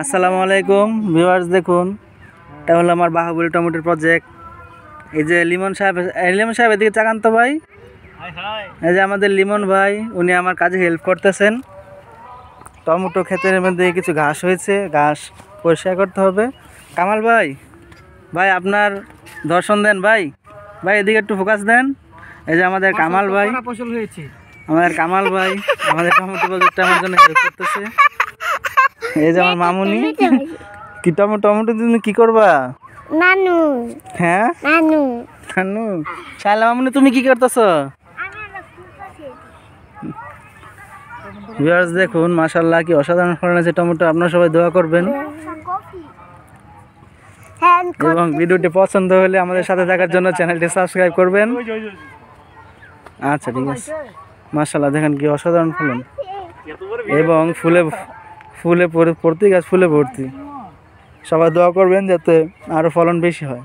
আসসালামু আলাইকুম ভিউয়ার্স, দেখুন এটা হলো আমার বাহুবলী টমেটোর প্রজেক্ট। এই যে লিমন সাহেব এদিকে চাকান তো ভাই। এই যে আমাদের লিমন ভাই, উনি আমার কাজে হেল্প করতেছেন। টমেটো ক্ষেতের মধ্যে কিছু ঘাস হয়েছে, ঘাস পরিষ্কার করতে হবে। কামাল ভাই, ভাই আপনার দর্শন দেন ভাই, ভাই এদিকে একটু ফোকাস দেন। এই যে আমাদের কামাল ভাই, আমাদের কামাল ভাই আমাদের টমেটো প্রজেক্টটা আমার জন্য হেল্প করতেছে। এই যে আমার মামুনি, কি টমেটো তুমি কি করবা? নানু। হ্যাঁ নানু। নানু। শালা মামুনি তুমি কি করতেছো? ভিউয়ার্স দেখুন, মাশাআল্লাহ কি অসাধারণ ফলন আছে টমেটো। আপনারা সবাই দোয়া করবেন এবং ভিডিওটি পছন্দ হলে আমাদের সাথে থাকার জন্য চ্যানেলটি সাবস্ক্রাইব করবেন। আচ্ছা ঠিক আছে। মাশাআল্লাহ দেখেন কি অসাধারণ ফলন এবং ফুলে ভর্তি, গাছ ফুলে ভর্তি। সবাই দোয়া করবেন যাতে আরো ফলন বেশি হয়।